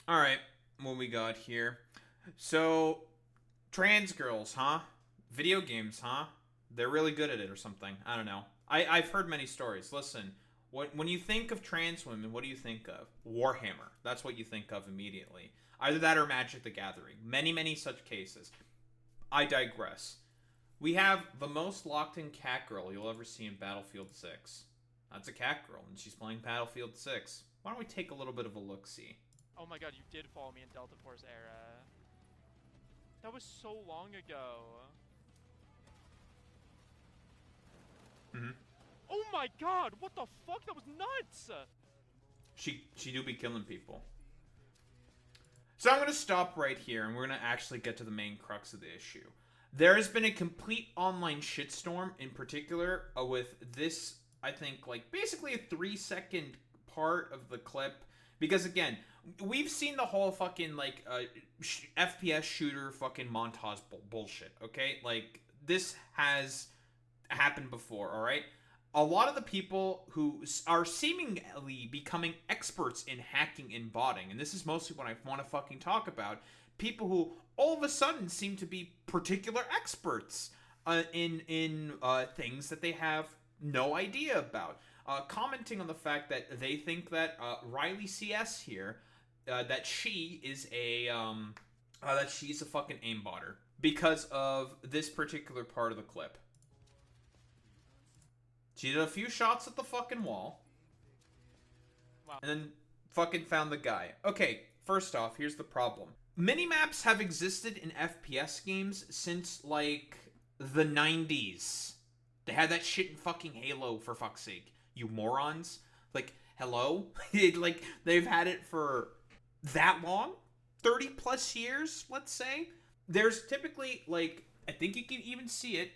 All right, what we got here? So, trans girls, huh? Video games, huh? They're really good at it or something. I don't know. I've heard many stories. Listen, when you think of trans women, what do you think of? Warhammer. That's what you think of immediately. Either that or Magic the Gathering. Many, many such cases. I digress. We have the most locked in cat girl you'll ever see in Battlefield 6. That's a cat girl, and she's playing Battlefield 6. Why don't we take a little bit of a look see? Oh my god, you did follow me in Delta Force era. That was so long ago. Mm-hmm. Oh my god, what the fuck? That was nuts! She do be killing people. So I'm gonna stop right here, and we're gonna actually get to the main crux of the issue. There has been a complete online shitstorm, in particular, with this. I think like basically a 3-second part of the clip, because again, we've seen the whole fucking like FPS shooter fucking montage bullshit. Okay, like this has happened before. All right. A lot of the people who are seemingly becoming experts in hacking and botting, and this is mostly what I want to fucking talk about, people who all of a sudden seem to be particular experts in things that they have no idea about. Commenting on the fact that they think that RileyCS here, that she is that she's a fucking aimbotter because of this particular part of the clip. She did a few shots at the fucking wall. Wow. And then fucking found the guy. Okay, first off, here's the problem. Minimaps have existed in FPS games since, like, the 90s. They had that shit in fucking Halo, for fuck's sake. You morons. Like, hello? Like, they've had it for that long? 30 plus years, let's say? There's typically, like, I think you can even see it.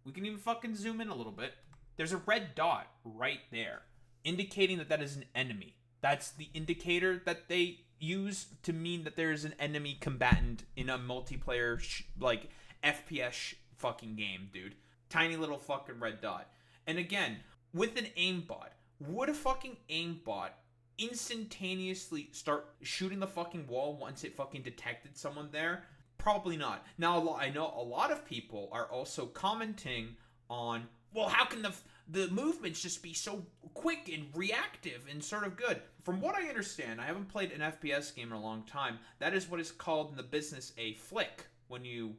We can even fucking zoom in a little bit. There's a red dot right there, indicating that that is an enemy. That's the indicator that they use to mean that there is an enemy combatant in a multiplayer, like, FPS fucking game, dude. Tiny little fucking red dot. And again, with an aimbot, would a fucking aimbot instantaneously start shooting the fucking wall once it fucking detected someone there? Probably not. Now, I know a lot of people are also commenting on, well, how can the movements just be so quick and reactive and sort of good? From what I understand, I haven't played an FPS game in a long time. That is what is called in the business a flick. When you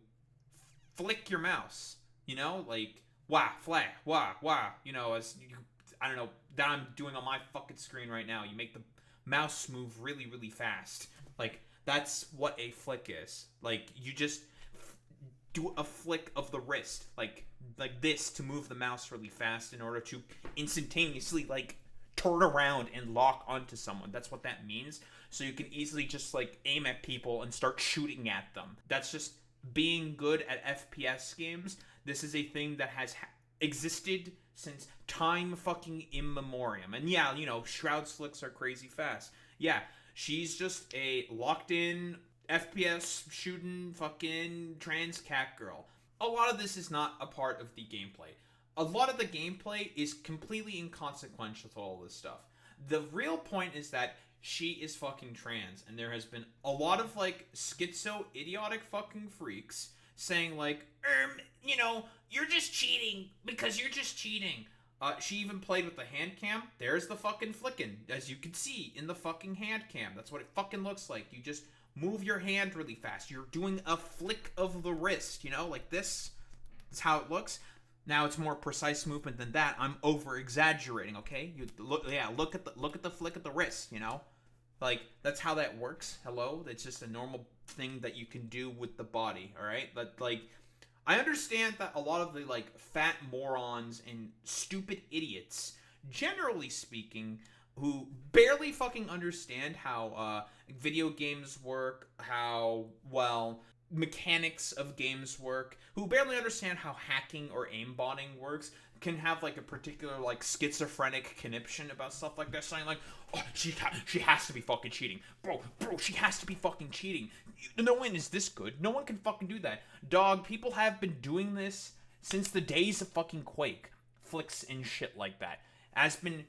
flick your mouse, you know, like wah, flag, wah, wah. You know, as you, I don't know, that I'm doing on my fucking screen right now. You make the mouse move really, really fast. Like that's what a flick is. Like you just do a flick of the wrist, like this, to move the mouse really fast in order to instantaneously like turn around and lock onto someone. That's what that means. So you can easily just like aim at people and start shooting at them. That's just being good at FPS games. This is a thing that has existed since time fucking immemorium. And yeah, you know, Shroud flicks are crazy fast. Yeah, she's just a locked in FPS shooting fucking trans cat girl. A lot of this is not a part of the gameplay. A lot of the gameplay is completely inconsequential to all this stuff. The real point is that she is fucking trans, and there has been a lot of like schizo idiotic fucking freaks saying like, you know, you're just cheating because you're just cheating. She even played with the hand cam. There's the fucking flicking, as you can see in the fucking hand cam. That's what it fucking looks like. You just move your hand really fast. You're doing a flick of the wrist, you know, like this. That's how it looks. Now it's more precise movement than that. I'm over exaggerating, okay? You look, yeah, look at the flick of the wrist, you know? Like that's how that works. Hello? It's just a normal thing that you can do with the body, all right? But like I understand that a lot of the like fat morons and stupid idiots, generally speaking, who barely fucking understand how video games work, how, well, mechanics of games work, who barely understand how hacking or aimbotting works, can have like a particular like schizophrenic conniption about stuff like that, saying like, oh, she has to be fucking cheating. Bro, she has to be fucking cheating. No one is this good. No one can fucking do that. Dog, people have been doing this since the days of fucking Quake. Flicks and shit like that. Has been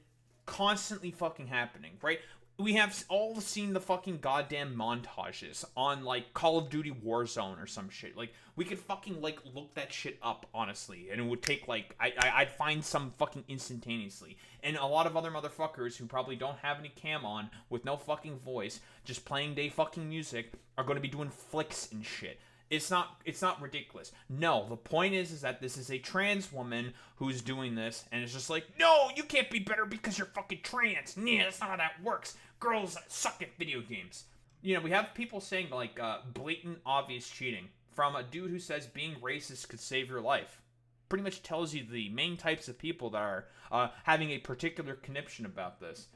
constantly fucking happening, right? We have all seen the fucking goddamn montages on, like, Call of Duty Warzone or some shit. Like, we could fucking, like, look that shit up, honestly. And it would take, like, I'd find some fucking instantaneously. And a lot of other motherfuckers who probably don't have any cam on, with no fucking voice, just playing day fucking music, are going to be doing flicks and shit. It's not ridiculous. No, the point is that this is a trans woman who's doing this, and it's just like, no, you can't be better because you're fucking trans. Yeah, that's not how that works. Girls suck at video games. You know, we have people saying, like, blatant, obvious cheating from a dude who says being racist could save your life. Pretty much tells you the main types of people that are having a particular conniption about this.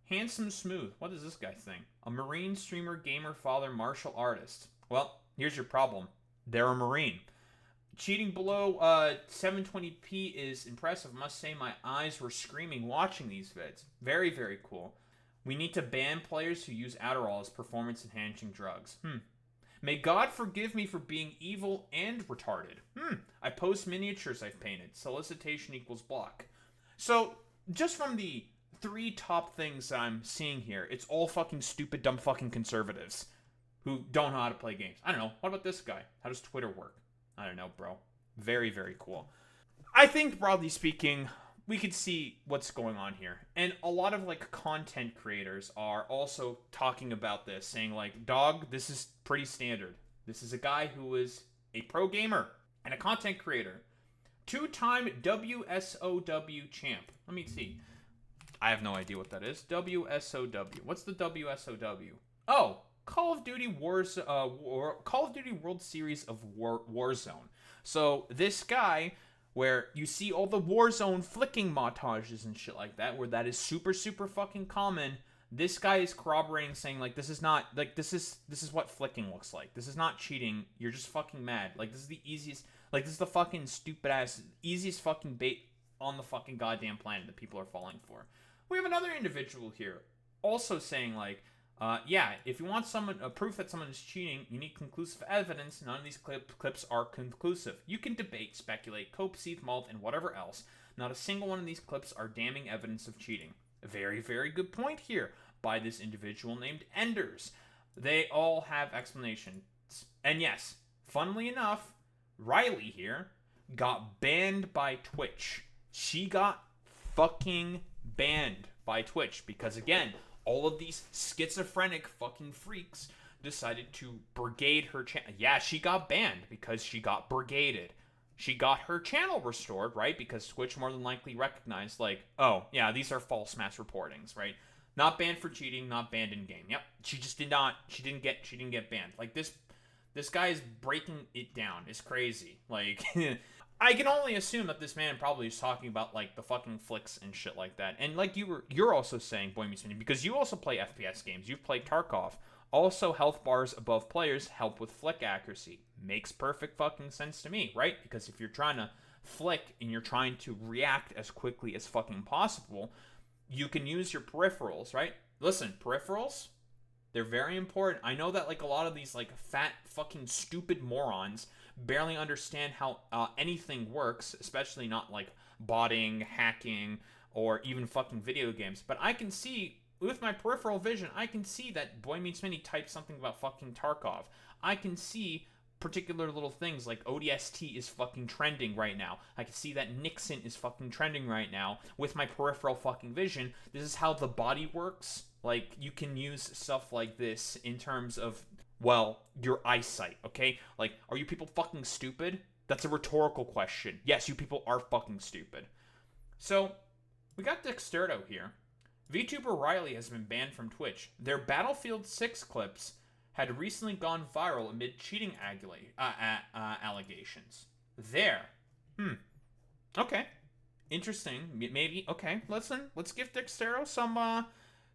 Handsome Smooth. What is this guy think? A Marine streamer, gamer, father, martial artist. Well, here's your problem. They're a Marine. Cheating below 720p is impressive. Must say my eyes were screaming watching these vids. Very, very cool. We need to ban players who use Adderall as performance-enhancing drugs. May God forgive me for being evil and retarded. I post miniatures I've painted. Solicitation equals block. So, just from the 3 top things that I'm seeing here, it's all fucking stupid, dumb fucking conservatives who don't know how to play games. I don't know. What about this guy? How does Twitter work? I don't know, bro. Very, very cool. I think, broadly speaking, we could see what's going on here. And a lot of, like, content creators are also talking about this, saying, like, dog, this is pretty standard. This is a guy who is a pro gamer and a content creator. 2-time WSOW champ. Let me see. I have no idea what that is. WSOW. What's the WSOW? Oh, Call of Duty Call of Duty World Series of Warzone. So this guy, where you see all the Warzone flicking montages and shit like that, where that is super, super fucking common. This guy is corroborating, saying, like, this is not, like, this is what flicking looks like. This is not cheating. You're just fucking mad. Like, this is the easiest, like, this is the fucking stupid ass, easiest fucking bait on the fucking goddamn planet that people are falling for. We have another individual here also saying, like, yeah, if you want proof that someone is cheating, you need conclusive evidence. None of these clips are conclusive. You can debate, speculate, cope, seethe, malt, and whatever else. Not a single one of these clips are damning evidence of cheating. A very, very good point here by this individual named Enders. They all have explanations. And yes, funnily enough, Riley here got banned by Twitch. She got fucking banned by Twitch because, again, all of these schizophrenic fucking freaks decided to brigade her channel. Yeah, she got banned because she got brigaded. She got her channel restored, right? Because Twitch more than likely recognized, like, oh, yeah, these are false mass reportings, right? Not banned for cheating, not banned in game. Yep, she didn't get banned. Like, this guy is breaking it down. It's crazy. Like, I can only assume that this man probably is talking about, like, the fucking flicks and shit like that. And like you're also saying, Boy Meets Mini, because you also play FPS games. You've played Tarkov. Also, health bars above players help with flick accuracy. Makes perfect fucking sense to me, right? Because if you're trying to flick and you're trying to react as quickly as fucking possible, you can use your peripherals, right? Listen, peripherals, they're very important. I know that, like, a lot of these, like, fat fucking stupid morons barely understand how anything works, especially not, like, botting, hacking, or even fucking video games. But I can see, with my peripheral vision, I can see that Boy Meets Mini typed something about fucking Tarkov. I can see particular little things like ODST is fucking trending right now. I can see that Nixon is fucking trending right now with my peripheral fucking vision. This is how the body works. Like, you can use stuff like this in terms of, well, your eyesight, okay? Like, are you people fucking stupid? That's a rhetorical question. Yes, you people are fucking stupid. So, we got Dexerto here. VTuber Riley has been banned from Twitch. Their Battlefield 6 clips had recently gone viral amid cheating allegations. There. Okay. Interesting. Maybe. Okay. Listen. Let's give Dexerto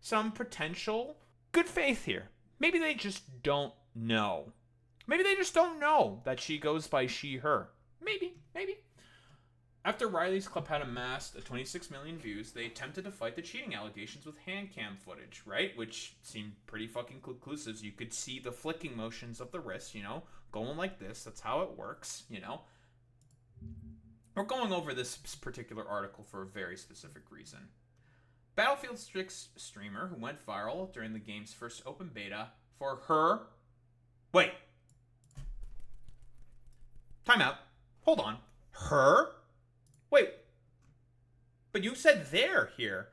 some potential good faith here. Maybe they just don't know. Maybe they just don't know that she goes by she, her. Maybe. After Riley's clip had amassed 26 million views, they attempted to fight the cheating allegations with hand cam footage, right? Which seemed pretty fucking conclusive. You could see the flicking motions of the wrist, you know, going like this. That's how it works, you know. We're going over this particular article for a very specific reason. Battlefield 6 streamer who went viral during the game's first open beta for her... Wait. Time out. Hold on. Her? Wait. But you said they're here.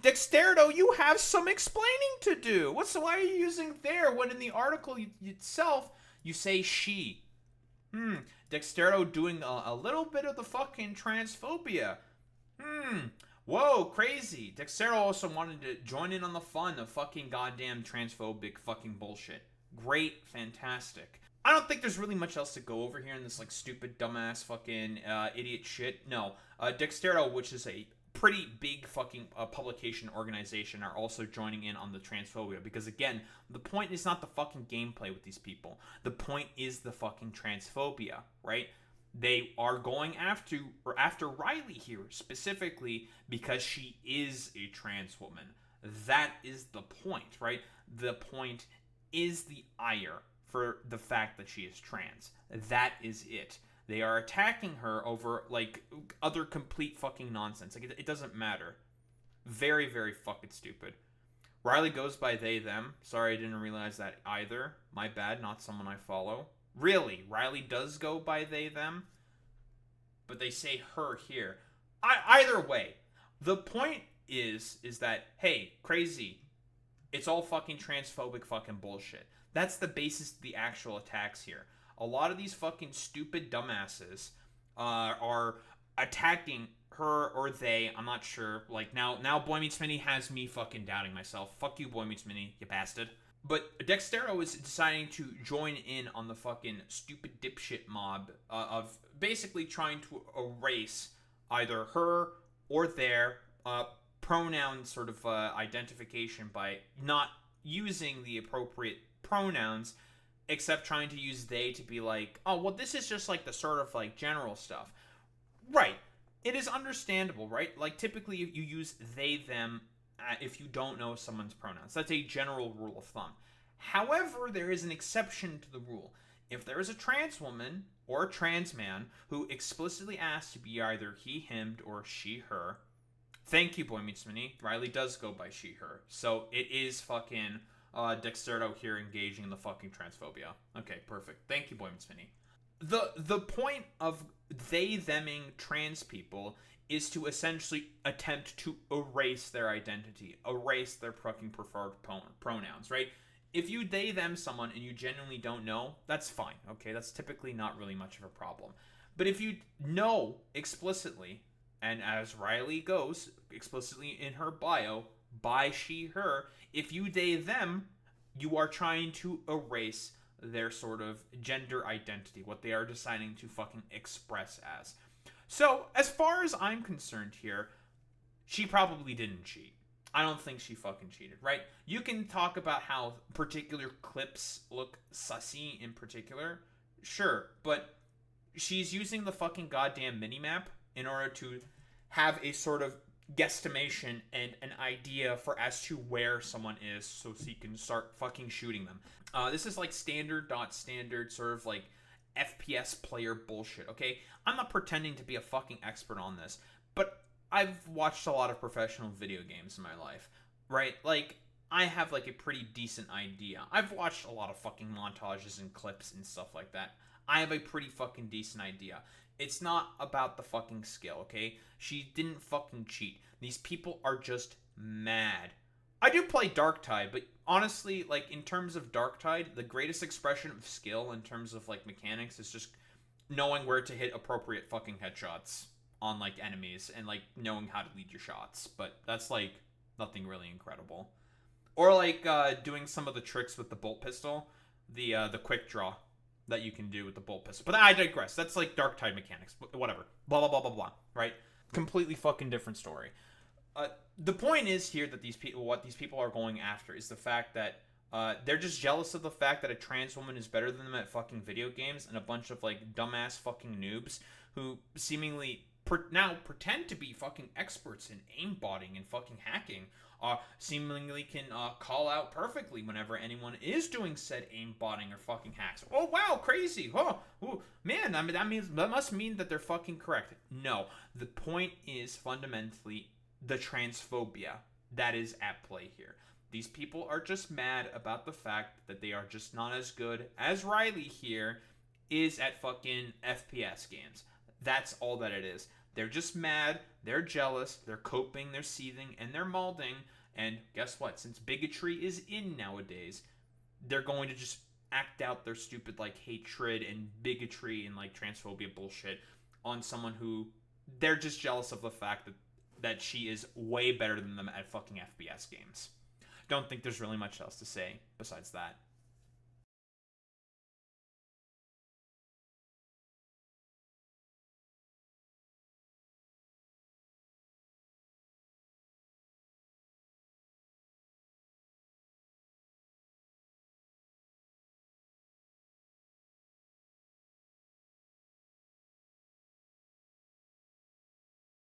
Dexerto, you have some explaining to do. Why are you using there when in the article itself you say she? Dexerto doing a little bit of the fucking transphobia. Whoa, crazy. Dexerto also wanted to join in on the fun of fucking goddamn transphobic fucking bullshit. Great, fantastic. I don't think there's really much else to go over here in this like stupid dumbass fucking idiot shit. No, Dexerto, which is a pretty big fucking publication organization, are also joining in on the transphobia, because again, the point is not the fucking gameplay with these people. The point is the fucking transphobia, right? They are going after Riley here specifically because she is a trans woman. That is the point, right? The point is the ire for the fact that she is trans. That is it. They are attacking her over, like, other complete fucking nonsense. Like, it doesn't matter. Very, very fucking stupid. Riley goes by they, them. Sorry, I didn't realize that either. My bad, not someone I follow. Really, Riley does go by they, them. But they say her here. Either way, the point is that, hey, crazy, it's all fucking transphobic fucking bullshit. That's the basis of the actual attacks here. A lot of these fucking stupid dumbasses are attacking her or they. I'm not sure. Like, now Boy Meets Mini has me fucking doubting myself. Fuck you, Boy Meets Mini, you bastard. But Dexerto is deciding to join in on the fucking stupid dipshit mob of basically trying to erase either her or their pronoun sort of identification by not using the appropriate pronouns, except trying to use they to be like, oh, well, this is just like the sort of like general stuff. Right. It is understandable, right? Like, typically you use they, them if you don't know someone's pronouns. That's a general rule of thumb. However, there is an exception to the rule. If there is a trans woman or a trans man who explicitly asks to be either he, him, or she, her, thank you, Boy Meets Mini. Riley does go by she, her. So it is fucking Dexerto here engaging in the fucking transphobia. Okay, perfect. Thank you, Boy Meets Mini. The point of they, theming trans people is to essentially attempt to erase their identity, erase their fucking preferred pronouns, right? If you they, them someone and you genuinely don't know, that's fine, okay? That's typically not really much of a problem. But if you know explicitly, and as Riley goes explicitly in her bio, by she, her, if you they, them, you are trying to erase their sort of gender identity, what they are deciding to fucking express as. So, as far as I'm concerned here, she probably didn't cheat. I don't think she fucking cheated, right? You can talk about how particular clips look sussy in particular, sure, but she's using the fucking goddamn minimap in order to have a sort of guesstimation and an idea for as to where someone is so she can start fucking shooting them. This is like standard sort of like FPS player bullshit, okay? I'm not pretending to be a fucking expert on this, but I've watched a lot of professional video games in my life, right? Like, I have like a pretty decent idea. I've watched a lot of fucking montages and clips and stuff like that. I have a pretty fucking decent idea. It's not about the fucking skill, okay? She didn't fucking cheat. These people are just mad. I do play Darktide, but honestly, like, in terms of Darktide, the greatest expression of skill in terms of, like, mechanics is just knowing where to hit appropriate fucking headshots on, like, enemies and, like, knowing how to lead your shots. But that's, like, nothing really incredible. Or, like, doing some of the tricks with the bolt pistol, the quick draw that you can do with the bolt pistol. But I digress. That's, like, Darktide mechanics. Whatever. Blah, blah, blah, blah, blah. Right? Completely fucking different story. The point is here that what these people are going after is the fact that they're just jealous of the fact that a trans woman is better than them at fucking video games, and a bunch of like dumbass fucking noobs who seemingly now pretend to be fucking experts in aimbotting and fucking hacking seemingly can call out perfectly whenever anyone is doing said aimbotting or fucking hacks. Oh wow, crazy! Oh, ooh, man, I mean that must mean that they're fucking correct. No, the point is fundamentally the transphobia that is at play here. These people are just mad about the fact that they are just not as good as Riley here is at fucking FPS games. That's all that it is. They're just mad, they're jealous, they're coping, they're seething, and they're molding. And guess what? Since bigotry is in nowadays, they're going to just act out their stupid like hatred and bigotry and like transphobia bullshit on someone who they're just jealous of the fact that she is way better than them at fucking FPS games. Don't think there's really much else to say besides that.